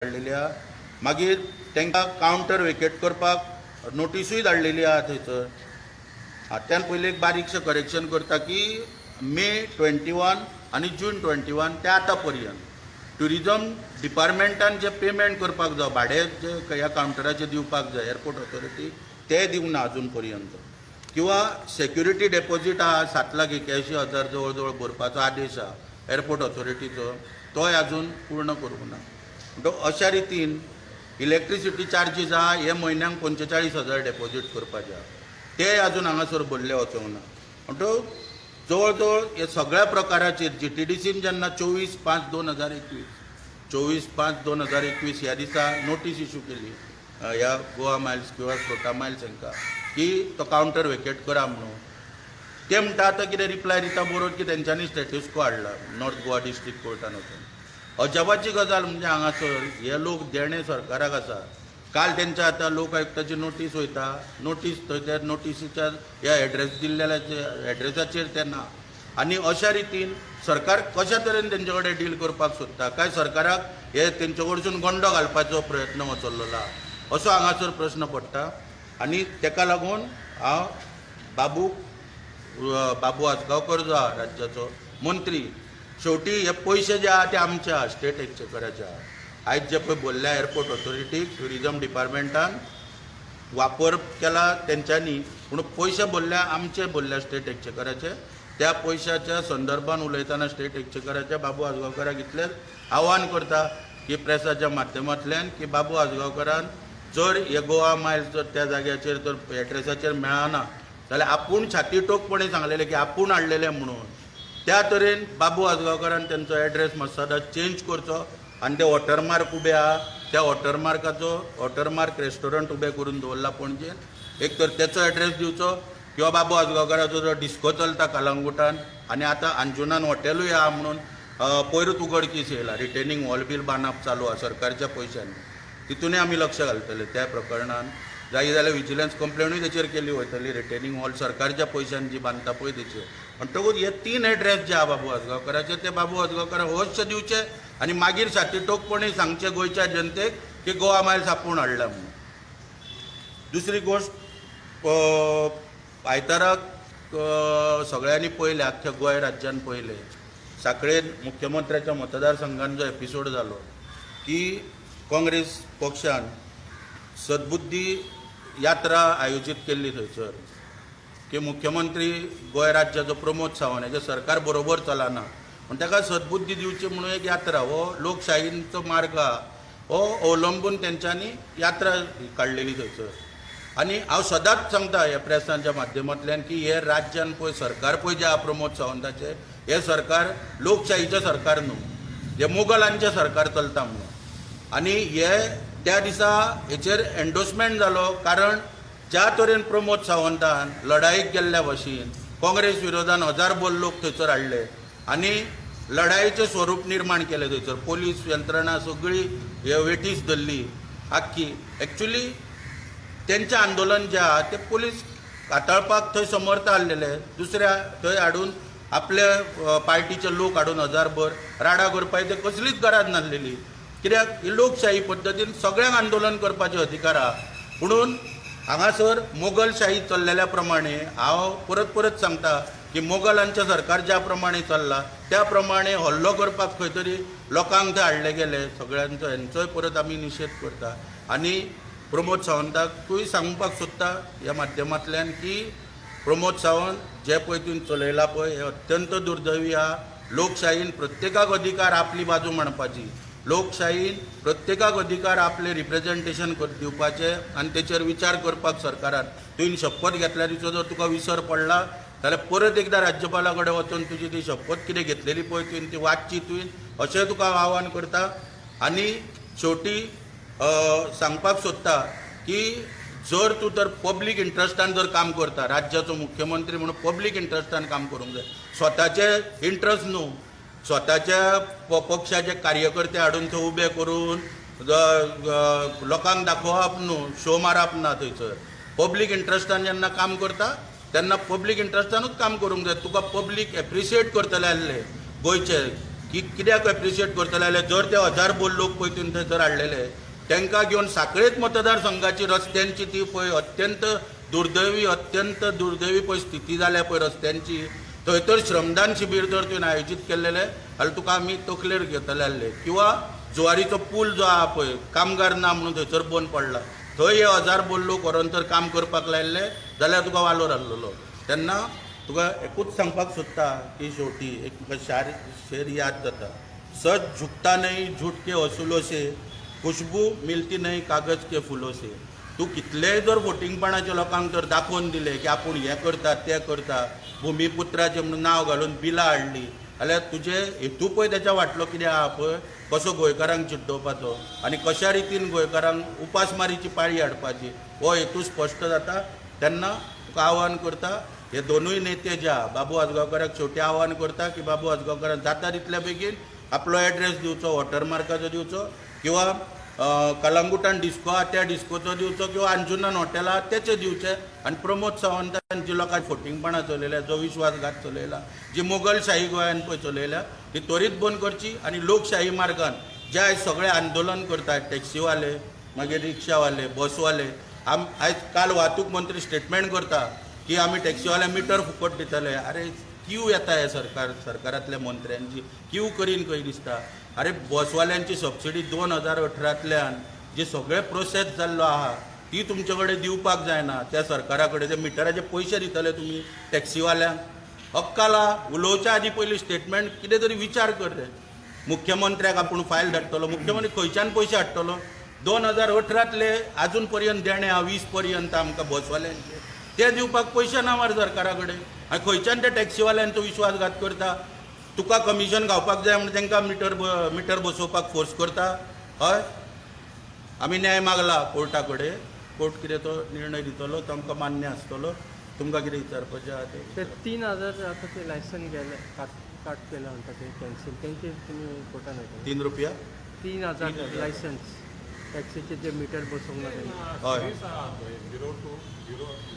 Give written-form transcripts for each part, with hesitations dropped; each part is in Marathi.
धाडलेली आहा. मागीर तांकां कावंटर वेकेट करपाक नोटीसूय धाडलेली आहा थंयसर. हात्यान पयलीं एक बारीकशें करेक्शन करता की मे 21 आनी जून 21 ते आतां पर्यंत ट्युरिजम डिपार्टमेंटान जे पेमेंट करपाक जाय भाडें जे ह्या कावंटराचेर दिवपाक जाय एअरपोर्ट ऑथॉरिटी ते दिवंक ना अजून पर्यंत. किंवा सेक्युरिटी डेपॉझीट आहा 7,81,000 जवळ जवळ भरपाचो आदेश आहा एअरपोर्ट ऑथॉरिटीचो, तोय अजून पूर्ण करूंक ना. म्हणटकच अशा रितीन इलेक्ट्रिसिटी चार्जीस आहा हे म्हयन्याक 45,000 डेपॉझीट करपाचे आहा, ते अजून हांगासर भरले वचोंक ना. म्हणटकच जवळ जवळ हे सगळ्या प्रकाराचेर GTDCन जेन्ना 24/5/2021 24/5/2021 ह्या दिसा नोटीस इश्यू केली ह्या गोवा मायल्स किंवा स्वता मायल्स हांकां की तो कावंटर वेकेट करा म्हणून, ते म्हणटा आतां कितें रिप्लाय दिता बरोबर की तेंच्यांनी स्टेटस को हाडला नॉर्थ गोवा डिस्ट्रिक्ट कोर्टान वचून. अजापाची गजाल म्हणजे हांगासर हे लोक देणे सरकाराक आसा. काल तेंच्या आतां लोक आयुक्ताची नोटीस वयता, नोटीस थंय त्या नोटीसीच्या ह्या एड्रेस दिल्लेल्या एड्रेसाचेर ते ना. आनी अशा रितीन सरकार कशा तरेन तेंचे कडेन डील करपाक सोदता काय सरकाराक हे तेंचे कडसून गोंडो घालपाचो प्रयत्न वचल्लो आहा असो हांगासर प्रश्न पडटा. आनी तेका लागून हांव बाबू आजगांवकर जो आहा राज्याचो मंत्री, शेवटी हे पयशे जे आहा ते आमचे आहा स्टेट एक्चेकराचे आहा. आयज जे पळय बोल्ल्या एअरपोर्ट ऑथॉरिटीक ट्युरिजम डिपार्टमेंटान वापर केला तेंच्यांनी, पूण पयशे बोल्ल्या आमचे बोल्ल्या स्टेट एक्चेकराचे. त्या पयशाच्या संदर्भान उलयतना स्टेट एक्चेकराच्या बाबू आजगांवकाराक इतलेंच आव्हान करता की प्रेसाच्या माध्यमांतल्यान की बाबू आजगांवकारान जर हे गोवा मायल्स जर त्या जाग्याचेर जर एड्रेसाचेर मेळना जाल्यार आपूण छाती टोकपणी सांगलेलें की आपूण हाडलेलें म्हणून. त्या तरेन बाबू आजगांवकारान तेंचो एड्रेस मातसो चेंज करचो आनी ते वॉटरमार्क उबे आहा त्या वॉटरमार्क रेस्टॉरंट उबें करून दवरला पणजेन, एक तर तेचो एड्रेस दिवचो किंवा बाबू आजगांवकाराचो जो डिस्को चलता कलंगुटान आनी आतां अंजुनान हॉटेलूय आहा म्हणून पयरूच उगडकीस येयला, रिटेनिंग वॉल बील बांदप चालू आहा सरकारच्या पयशांनी. तितूनय आमी लक्ष घालतले त्या प्रकरणान. जाय जाल्यार विजिलन्स कंप्लेनूय तेचेर केली वयतली, रिटेनिंग वॉल सरकारच्या पयशांनी जी बांदता पळय तेचेर. म्हणटकूच हे 3 एड्रेस जे आहा बाबू आजगांवकाराचे ते बाबू आजगांवकाराक अवश्य दिवचे आनी मागीर छातीटोकपणी सांगचे गोंयच्या जनतेक की गोवा मायल्स आपूण हाडला म्हणून. दुसरी गोश्ट आयताराक सगळ्यांनी पळयलें, आख्ख्या गोंय राज्यान पळयलें, सांखळेन मुख्यमंत्र्याच्या मतदारसंघान जो एपिसोड जालो की काँग्रेस पक्षान सद्बुद्धी यात्रा आयोजीत केल्ली थंयसर की मुख्यमंत्री गोंय राज्याचो प्रमोद सावंत हेजे सरकार बरोबर चलना पूण ताका सद्बुद्धी दिवची म्हणून एक यात्रा हो लोकशायेचो मार्ग आहा हो अवलंबून तेंच्यांनी यात्रा काडलेली थंयसर. आनी हांव सदांच सांगता ह्या प्रेसांच्या माध्यमांतल्यान की हे राज्यान पळय सरकार पळय जे आहा प्रमोद सावंताचें हे सरकार लोकशायेचें सरकार न्हू, हे मुघलांचें सरकार चलता म्हणून. आनी हे त्या दिसा हेचेर एन्डोर्समेंट जालो कारण ज्या तरेन प्रमोद सावंतान लढाईक गेल्ल्या भाशेन काँग्रेस विरोधान हजारभर लोक थंयसर हाडले आनी लढाईचें स्वरूप निर्माण केलें थंयसर. पोलीस यंत्रणा सगळी वेठीस धरली आख्खी. एक्चुली तेंचें आंदोलन जें आहा तें पुलीस हाताळपाक थंय समर्थ आसलेले, दुसऱ्या थंय हाडून आपले पार्टीचे लोक हाडून हजारभर राडा करपाची ते कसलीच गरज नासलेली. कित्याक ही लोकशाही पद्दतीन सगळ्यांक आंदोलन करपाचे अधिकार आहा. म्हणून हांगासर मोगलशाही चल्लेल्या प्रमाणे हांव परत परत सांगता की मोगलांचें सरकार ज्या प्रमाणे चल्ला त्या प्रमाणे हल्लो करपाक खंय तरी लोकांक थंय हाडले गेले. सगळ्यांचो हेंचोय परत आमी निशेध करता. आनी प्रमोद सावंताकूय सांगपाक सोदता ह्या माध्यमांतल्यान की प्रमोद सावंत जे पळय तुवें चलयला पळय हें अत्यंत दुर्दैवी आहा. लोकशायेन प्रत्येकाक अधिकार आपली बाजू मांडपाची, लोकशायेन प्रत्येकाक अधिकार आपले रिप्रेझेंटेशन दिवपाचें आनी तेचेर विचार करपाक सरकारान. तुवें शपथ घेतल्या दिसो जर तुका विसर पडला जाल्यार परत एकदां राज्यपाला कडेन वचून तुजी ती शपथ कितें घेतलेली पळय तुवें ती वाचची तुवें अशें तुका हांव आव्हान करता. आनी शेवटी सांगपाक सोदता की जर तूं तर पब्लीक इंट्रस्टान जर काम करता, राज्याचो मुख्यमंत्री म्हणून पब्लीक इंट्रस्टान काम करूंक जाय, स्वताचे इंट्रस्ट न्हू, स्वताच्या पक्षाचे कार्यकर्ते हाडून थंय उबे करून लोकांक दाखोवप न्हू, शो मारप ना. थंयसर पब्लीक इंट्रस्टान जेन्ना काम करता तेन्ना पब्लीक इंट्रस्टानूच काम करूंक जाय. तुका पब्लीक एप्रिशिएट करतले आसले गोंयचे की कित्याक एप्रिशिएट करतले जाल्यार जर ते 1000 लोक पळय तुमी थंयसर हाडलेले तांकां घेवन साखळेच मतदारसंघाची रस्त्यांची ती पळय अत्यंत दुर्दैवी पळय स्थिती जाल्या पळय रस्त्यांची, थंय तर श्रमदान शिबीर जर तुवें आयोजीत केल्लेले जाल्यार तुका आमी तकलेर घेतले आसले, किंवा जुवारीचो पूल जो आहा पळय कामगार ना म्हणून थंयसर बंद पडला, थंय हे 1000 लोक व्हरोन तर काम करपाक लायल्ले जाल्यार तुका वालोर आहलोलो. तेन्ना तुका एकूच सांगपाक सोदता की शेवटी एक म्हाका शेर याद जाता, सच झुकता नहीं झूठ के वसुलो से, खुशबू मिलती नहीं कागज के फुलो से. तूं कितलेय जर वोटिंगपणाच्या लोकांक जर दाखोवन दिले की आपूण हें करता तें करता, भुमिपुत्राचें म्हणून नांव घालून बिलां हाडलीं जाल्यार तुजे हेतू पळय तेच्या वाटलो कितें आहा पळय, कसो गोंयकारांक चिड्डोवपाचो आनी कशा रितीन गोंयकारांक उपासमारीची पाळी हाडपाची हो हेतू स्पश्ट जाता. तेन्ना तुका आव्हान करता, हे दोनूय नेते जे आहा बाबू आजगांवकाराक शेवटी आव्हान करता की बाबू आजगांवकाराक जाता तितल्या बेगीन आपलो एड्रेस दिवचो, वॉटरमार्काचो दिवचो, किंवा कलंगुटान डिस्को आहा त्या डिस्कोचो दिवचो, किंवा अंजुनन हॉटेल आहा तेचे दिवचे. आनी प्रमोद सावंतान जी लोकांची फोटिंगपणां चलयल्या, जो विश्वासघात चलयला, जी मोगलशाही गोंयान पळय चलयल्या ती त्वरीत बंद करची आनी लोकशाही मार्गान जे आयज सगळे आंदोलन करतात, टॅक्सीवाले, मागीर रिक्षावाले, बसवाले, आयज काल वाहतूक मंत्री स्टेटमेंट करता की आमी टॅक्सीवाल्यांक मिटर फुकट दितले. अरे क्यू येता हे सरकारांतल्या मंत्र्यांची, क्यू करीन खंय दिसता. अरे बसवाल्यांची सबसिडी 2018तल्यान जे सगळे प्रोसेस जाल्लो आहा ती तुमचे कडेन दिवपाक जायना त्या सरकारा कडेन. ते मिटराचे पयशे दितले तुमी टॅक्सीवाल्यांक? अक्काला उलोवच्या आदी पयलीं स्टेटमेंट कितें तरी विचार कर रे. मुख्यमंत्र्याक आपूण फायल धाडटलो, मुख्यमंत्री खंयच्यान पयशे हाडटलो? 2018तले आजून पर्यंत देणे हा 20 पर्यंत आमकां बसवाल्यांचे ते दिवपाक पयशे ना मार सरकारा कडेन. आनी खंयच्यान त्या टॅक्सीवाल्यांचो विश्वासघात करता? तुका कमिशन गावपाक जाय म्हणून तांकां मिटर बसोवपाक फोर्स करता. हय, आमी न्याय मागला कोर्टा कडेन, कोर्ट कितें तो निर्णय दितलो तो आमकां मान्य आसतलो. तुमकां कितें विचारपाचें आहा ते 3000 आता ते लायसन गेले काट केलं म्हणतात ते कॅन्सल, त्यांचे तुम्ही कोर्टान वयतले? 3 रुपया 3000 लायसन्स टॅक्सीचे जे मीटर बसोवंक ना हय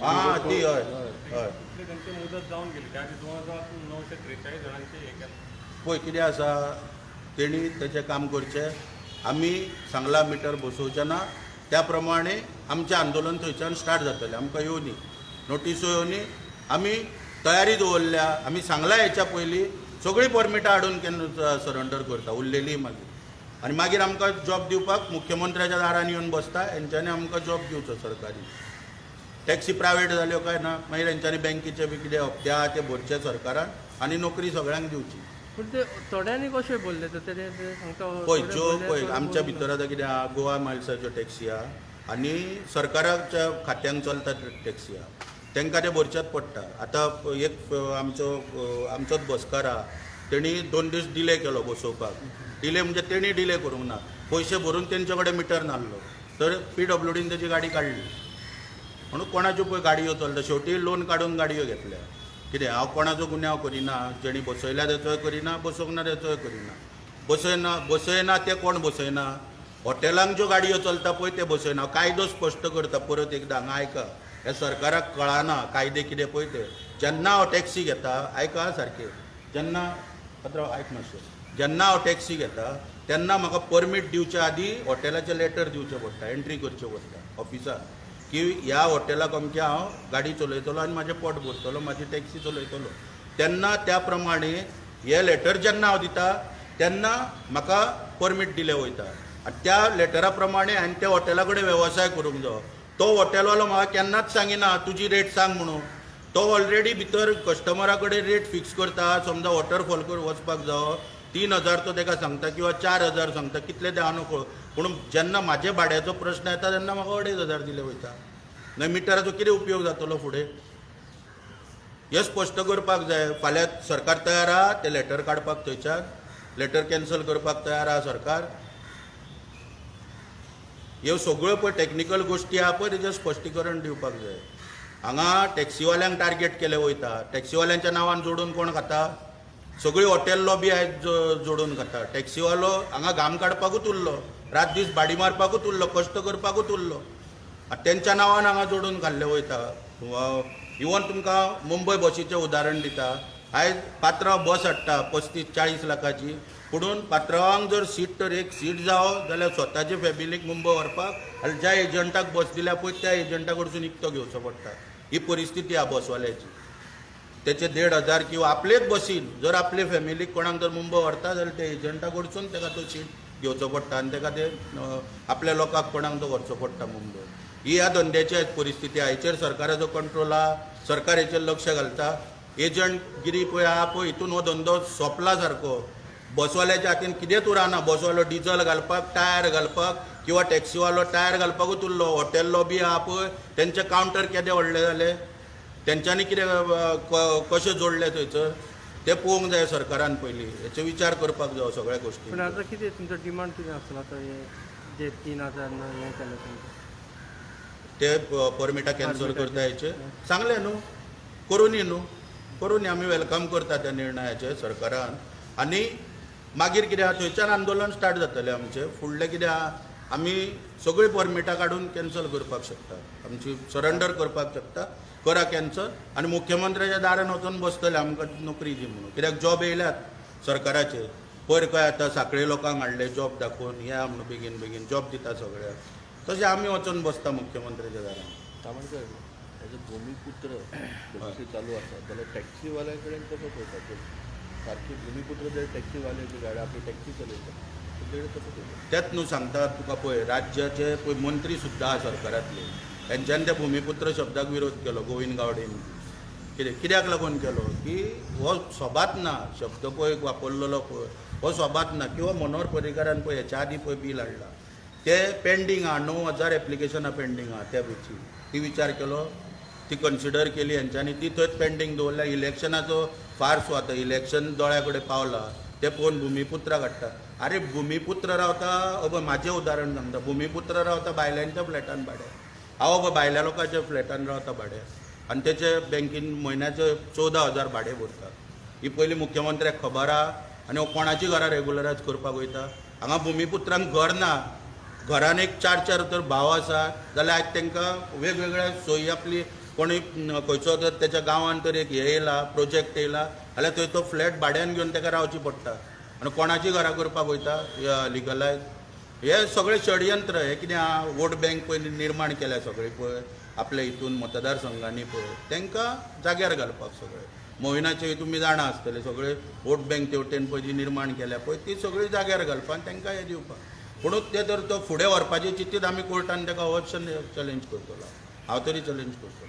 हां ती हय हय त्यांची मुदत जाऊन गेली, त्या 2943 जणांचे हे केलं. पळय कितें आसा, तेणी तेचें काम करचें. आमी सांगला मिटर बसोवचें ना, त्या प्रमाणे आमचें आंदोलन थंयच्यान स्टार्ट जातलें. आमकां येवनी नोटिसो येवनी, आमी तयारी दवरल्या. आमी सांगला हेच्या पयलीं सगळीं परमिटां हाडून केन्ना सरेंडर करता उरलेली मागीर. आनी मागीर आमकां जॉब दिवपाक मुख्यमंत्र्याच्या दारान येवन बसता. हेंच्यांनी आमकां जॉब दिवचो सरकारी. टॅक्सी प्रायवेट जाल्यो काय ना, मागीर हेंच्यांनी बँकेचे बी कितें हप्ते आहा ते भरचे सरकारान आनी नोकरी सगळ्यांक दिवची. पण ते थोड्यांनी कशें बोलले तर ते सांगता पळय ज्यो पळय आमच्या भितर आतां कितें आहा, गोवा मायल्साच्यो टॅक्सी आहा आनी सरकाराच्या खात्यांक चलता टॅक्सी आहा, तांकां ते भरचेच पडटा. आतां एक आमचोच बसकार आहा, तेणी 2 दीस डिले केलो बसोवपाक. डिले म्हणजे तेणी डिले करूंक ना, पयशे भरून तेंचे कडेन मिटर नासलो, तर PWDन तेजी गाडी काडली. म्हणून कोणाच्यो पळय गाडयो चलता, शेवटी लोन काडून गाडयो घेतल्या. कितें हांव कोणाचो गुन्यांव करिना, जेणी बसयल्या तेचोय करिना, बसोवंक ना तेचोय करिना. बसयना ते कोण बसयना? हॉटेलांक ज्यो गाडयो चलता पळय ते बसयना. कायदो स्पश्ट करता परत एकदां, हांगा आयका, हे सरकाराक कळना कायदे कितें पळय ते. जेन्ना हांव टॅक्सी घेता, आयका सारकें, जेन्ना पात्रांव आयक मातशें, जेन्ना हांव टॅक्सी घेता तेन्ना म्हाका परमीट दिवच्या आदीं हॉटेलाचें लेटर दिवचें पडटा, एंट्री करचें पडटा ऑफिसार, की ह्या हॉटेलाक अमकें हांव गाडी चलयतलो आनी म्हाजें पोट भरतलो, म्हाजी टॅक्सी चलयतलो. तेन्ना त्या प्रमाणे हे लेटर जेन्ना हांव दिता तेन्ना म्हाका परमीट दिलें वयता. आनी त्या लेटरा प्रमाणे हांवें त्या हॉटेला कडेन वेवसाय करूंक जायो. तो हॉटेलवालो म्हाका केन्नाच सांगिना तुजी रेट सांग म्हणून. तो ऑलरेडी भितर कस्टमरा कडेन रेट फिक्स करता. समजा वॉटरफॉल वचपाक जावो 3000 तो ताका सांगता किंवा 4000 सांगता, कितले ते हांव नको. पूण जेन्ना म्हाजे भाड्याचो प्रश्न येता तेन्ना म्हाका 2500 दिले वयता. ना मिटराचो कितें उपयोग जातलो फुडें? हें स्पश्ट करपाक जाय. फाल्यां सरकार तयार आहा तें लेटर काडपाक, थंयच्यान लेटर कॅन्सल करपाक तयार आहा सरकार. ह्यो सगळ्यो पळय टॅक्निकल गोश्टी आहा पळय तेजें स्पश्टीकरण दिवपाक जाय. हांगा टॅक्सीवाल्यांक टार्गेट केलें वयता. टॅक्सीवाल्यांच्या नांवान जोडून कोण खाता? सगळी हॉटेल लॉबी आयज जोडून खाता. टॅक्सीवालो हांगा घाम काडपाकूच उरलो, रात दीस भाडी मारपाकूच उरलो, कश्ट करपाकूच उरलो. तेंच्या नांवान हांगा जोडून घाल्लें वयता. इवन तुमकां मुंबय बसीचें उदाहरण दिता. आयज पात्रांव बस हाडटा 35-40 लाखाची, पुणून पात्रांवांक जर सीट तर एक सीट जावं जाल्यार स्वताचे फॅमिलीक मुंबय व्हरपाक आनी ज्या एजंटाक बस दिल्या पळय त्या एजंटा कडसून इकतो घेवचो पडटा. ही परिस्थिती आहा बसवाल्याची. त्याचे 1,500 किंवा आपलेच बसीन जर आपले फॅमिलीक कोणाक जर मुंबय व्हरता जाल्यार त्या एजंटा कडसून ताका तो सीट घेवचो पडटा आनी ताका ते आपल्या लोकांक कोणाक तो व्हरचो पडटा मुंबय. ही ह्या धंद्याची आज परिस्थिती आहा. हेचेर सरकाराचो कंट्रोल आहा. सरकार हेचेर लक्ष घालता. एजंटगिरी पळय आहा पळय हितून हो धंदो सोंपला सारको. बसवाल्याच्या हातीन कितेंच उरना. बसवालो डिझल घालपाक, टायर घालपाक किंवा टॅक्सीवालो टायर घालपाकूच उरलो. हॉटेल लॉबी आहा पळय तेंचे कावंटर केदे व्हडले जाले. तेंच्यांनी कितें कशें जोडले थंयसर ते पळोवंक जाय सरकारान पयलीं. हेचो विचार करपाक जाय सगळ्या गोश्टी. पण आता कितें तुमचो डिमांड कितें आसलो आता हे जे 3,000 हें केलें तुमचें ते परमिटा कॅन्सल करता हेचे सांगले न्हू. करून आमी वेलकम करता त्या निर्णयाचे सरकारान. आनी मागीर कितें आहा थंयच्यान आंदोलन स्टार्ट जातलें आमचें. फुडलें कितें आहा आमी सगळीं परमिटां काडून कॅन्सल करपाक शकता. आमची सरेंडर करपाक शकता. करा कॅन्सल आनी मुख्यमंत्र्याच्या दारान वचून बसतले आमकां नोकरी दी म्हणून. कित्याक जॉब येयल्यात सरकाराचे. पयर काय आतां सांखळे लोकांक हाडले जॉब दाखोवन या म्हणून बेगीन बेगीन जॉब दिता सगळ्याक. तशें आमी वचून बसता मुख्यमंत्र्याच्या दारान. तामणकर एज अ भूमिपुत्र टॅक्सी चालू आसा जाल्यार टॅक्सीवाल्या कडेन कसो पळयता ते सारकी भूमिपुत्र जर टॅक्सीवाल्याची गाडी आपली टॅक्सी चलयता तें कसो पळयता. तेच न्हू सांगता तुका पळय राज्याचे पळय मंत्री सुद्दां आहा सरकारांतले. तेंच्यांनी त्या भूमिपुत्र शब्दाक विरोध केलो गोविंद गावडेन. कित्याक लागून केलो की हो सोबात ना शब्द पळय वापरलेलो पळय हो सोबात ना. किंवा मनोहर पर्रीकारान पळय हेच्या आदी पळय बील हाडला ते पेंडींग आहा. 9,000 एप्लिकेशनां पेंडींग आहा त्या बीची. ती विचार केलो ती कन्सिडर केली हेंच्यांनी ती थंयच पेंडींग दवरल्या. इलेक्शनाचो फार स्वात इलेक्शन दोळ्या कडेन पावला ते पळोवन भुमिपुत्राक हाडटा. अरे भुमिपुत्र रावता म्हाजें उदाहरण सांगता. भुमिपुत्र रावता भायल्यांच्या फ्लॅटान भाड्या. हांव भायल्या लोकांच्या फ्लॅटान रावता भाड्या आनी तेचे बँकेन म्हयन्याचे 14,000 भाडें भरता. ही पयलीं मुख्यमंत्र्याक खबर आहा आनी हो कोणाची घरां रेगुलरायज करपाक वयता. हांगा भुमिपुत्रांक घर ना. घरान एक 4 तर भाव आसा जाल्यार आज तांकां वेगवेगळ्या सोयी आपली कोणी खंयचो तर तेच्या गांवांत तर एक हे येयला प्रोजेक्ट येयला जाल्यार थंय तो फ्लॅट भाड्यान घेवन ताका रावची पडटा. आनी कोणाची घरां करपाक वयता लिगलायज. हे सगळे षडयंत्र. हे कितें आहा वोट बँक पयलीं निर्माण केल्या सगळी पळय आपल्या हितून मतदारसंघांनी पळय तांकां जाग्यार घालपाक सगळे. मोहिनाचे ही तुमी जाणा आसतले सगळे वोट बँक तेवटेन पळय जी निर्माण केल्या पळय ती सगळी जाग्यार घालपाक तांकां हे दिवपाक. पूण ते तर तो फुडें व्हरपाची चिंतीत आमी कोर्टान ताका अवश्य चॅलेंज करतलो. हांव तरी चॅलेंज करतलो.